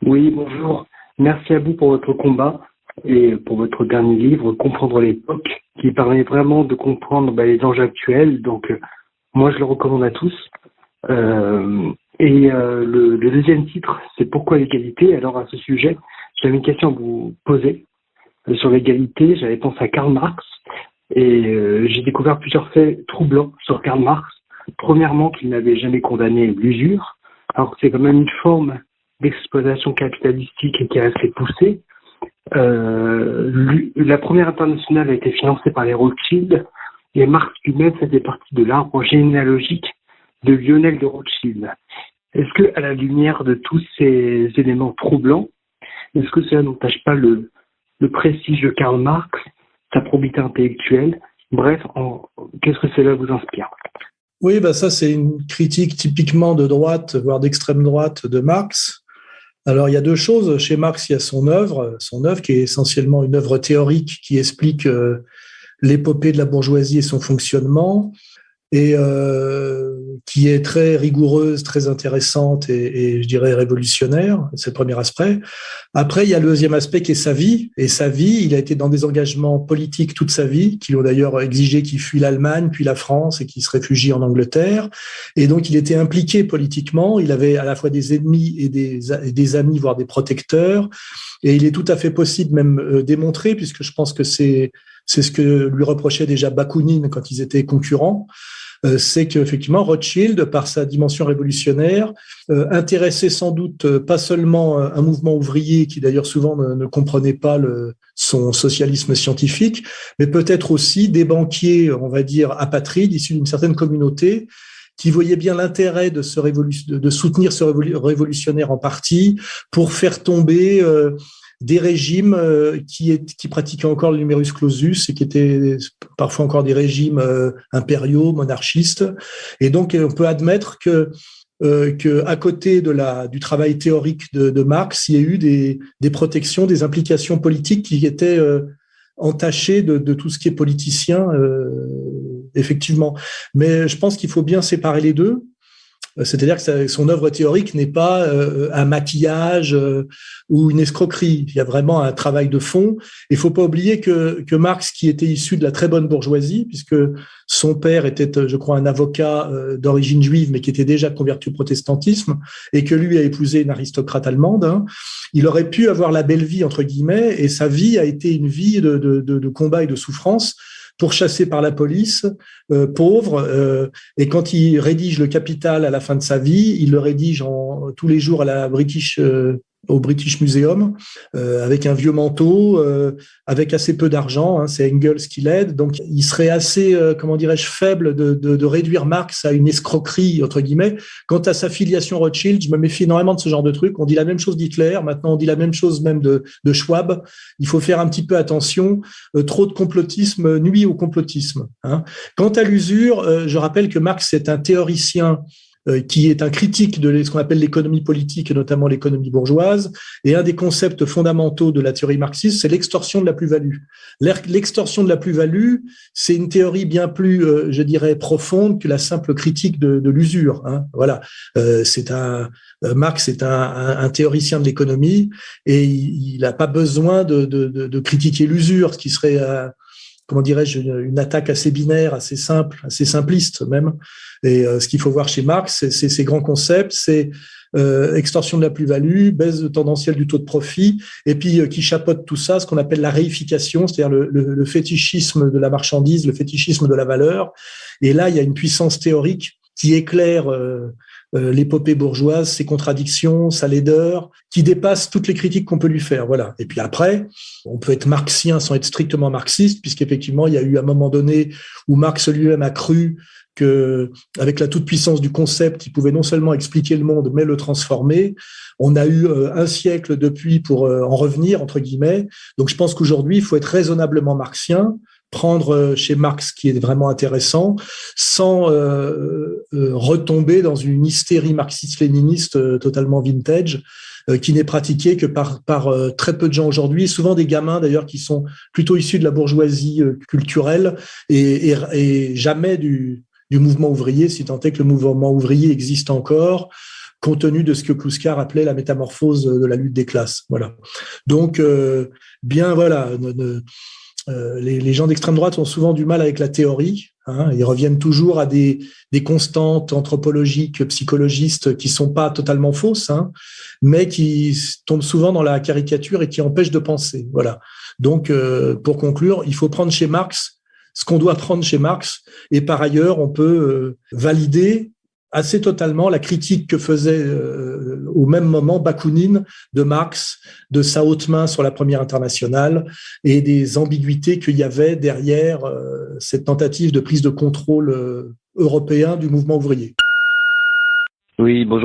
Oui, bonjour. Merci à vous pour votre combat et pour votre dernier livre, Comprendre l'époque, qui permet vraiment de comprendre les enjeux actuels. Donc, moi, je le recommande à tous. Le deuxième titre, c'est Pourquoi l'égalité? Alors, à ce sujet, j'avais une question à vous poser. Sur l'égalité, j'avais pensé à Karl Marx et j'ai découvert plusieurs faits troublants sur Karl Marx. Premièrement, qu'il n'avait jamais condamné l'usure, alors que c'est quand même une forme d'exploitation capitalistique qui est assez poussée. La première internationale a été financée par les Rothschild et Marx lui-même faisait partie de l'arbre généalogique de Lionel de Rothschild. Est-ce que, à la lumière de tous ces éléments troublants, est-ce que cela n'entache pas le prestige de Karl Marx, sa probité intellectuelle? Bref, qu'est-ce que cela vous inspire? Oui, ça c'est une critique typiquement de droite, voire d'extrême droite de Marx. Alors il y a deux choses. Chez Marx, il y a son œuvre qui est essentiellement une œuvre théorique qui explique l'épopée de la bourgeoisie et son fonctionnement, et qui est très rigoureuse, très intéressante et je dirais révolutionnaire. C'est le premier aspect. Après, il y a le deuxième aspect qui est sa vie. Et sa vie, il a été dans des engagements politiques toute sa vie, qui l'ont d'ailleurs exigé qu'il fuit l'Allemagne, puis la France, et qu'il se réfugie en Angleterre. Et donc, il était impliqué politiquement. Il avait à la fois des ennemis et des amis, voire des protecteurs. Et il est tout à fait possible, même démontré, puisque je pense que c'est ce que lui reprochait déjà Bakounine quand ils étaient concurrents, c'est qu'effectivement Rothschild, par sa dimension révolutionnaire, intéressait sans doute pas seulement un mouvement ouvrier qui d'ailleurs souvent ne comprenait pas son socialisme scientifique, mais peut-être aussi des banquiers, on va dire, apatrides, issus d'une certaine communauté, qui voyaient bien l'intérêt de soutenir ce révolutionnaire en partie pour faire tomber des régimes qui pratiquaient encore le numerus clausus et qui étaient parfois encore des régimes impériaux, monarchistes. Et donc, on peut admettre que à côté du travail théorique de Marx, il y a eu des protections, des implications politiques qui étaient entachées de tout ce qui est politicien, effectivement. Mais je pense qu'il faut bien séparer les deux. C'est-à-dire que son œuvre théorique n'est pas un maquillage ou une escroquerie. Il y a vraiment un travail de fond. Il faut pas oublier que Marx, qui était issu de la très bonne bourgeoisie, puisque son père était, je crois, un avocat d'origine juive, mais qui était déjà converti au protestantisme, et que lui a épousé une aristocrate allemande, il aurait pu avoir la belle vie, entre guillemets, et sa vie a été une vie de combat et de souffrance, pourchassé par la police, pauvre, et quand il rédige le Capital à la fin de sa vie, il le rédige tous les jours au British Museum, avec un vieux manteau, avec assez peu d'argent, c'est Engels qui l'aide, donc il serait assez, faible de réduire Marx à une escroquerie, entre guillemets. Quant à sa filiation Rothschild, je me méfie énormément de ce genre de truc. On dit la même chose d'Hitler, maintenant on dit la même chose même de Schwab. Il faut faire un petit peu attention. Trop de complotisme nuit au complotisme. Quant à l'usure, je rappelle que Marx est un théoricien qui est un critique de ce qu'on appelle l'économie politique et notamment l'économie bourgeoise. Et un des concepts fondamentaux de la théorie marxiste, c'est l'extorsion de la plus-value. L'extorsion de la plus-value, c'est une théorie bien plus, je dirais, profonde que la simple critique de l'usure. Voilà. Marx est un théoricien de l'économie et il n'a pas besoin de critiquer l'usure, ce qui serait une attaque assez binaire, assez simple, assez simpliste même. Et ce qu'il faut voir chez Marx, c'est ces grands concepts, c'est extorsion de la plus-value, baisse tendancielle du taux de profit, et puis qui chapeaute tout ça, ce qu'on appelle la réification, c'est-à-dire le fétichisme de la marchandise, le fétichisme de la valeur. Et là, il y a une puissance théorique qui éclaire l'épopée bourgeoise, ses contradictions, sa laideur, qui dépasse toutes les critiques qu'on peut lui faire. Voilà. Et puis après, on peut être marxien sans être strictement marxiste, puisqu'effectivement, il y a eu un moment donné où Marx lui-même a cru que, avec la toute-puissance du concept, il pouvait non seulement expliquer le monde, mais le transformer. On a eu un siècle depuis pour en revenir, entre guillemets. Donc, je pense qu'aujourd'hui, il faut être raisonnablement marxien, prendre chez Marx ce qui est vraiment intéressant, sans retomber dans une hystérie marxiste-léniniste totalement vintage, qui n'est pratiquée que par très peu de gens aujourd'hui, souvent des gamins d'ailleurs qui sont plutôt issus de la bourgeoisie culturelle et jamais du mouvement ouvrier, si tant est que le mouvement ouvrier existe encore, compte tenu de ce que Kluskar appelait la métamorphose de la lutte des classes. Voilà. Donc, les gens d'extrême droite ont souvent du mal avec la théorie. Ils reviennent toujours à des constantes anthropologiques, psychologistes qui sont pas totalement fausses, mais qui tombent souvent dans la caricature et qui empêchent de penser. Voilà. Donc, pour conclure, il faut prendre chez Marx ce qu'on doit prendre chez Marx, et par ailleurs, on peut valider assez totalement la critique que faisait au même moment Bakounine de Marx, de sa haute main sur la Première Internationale et des ambiguïtés qu'il y avait derrière cette tentative de prise de contrôle européen du mouvement ouvrier. Oui, bonjour.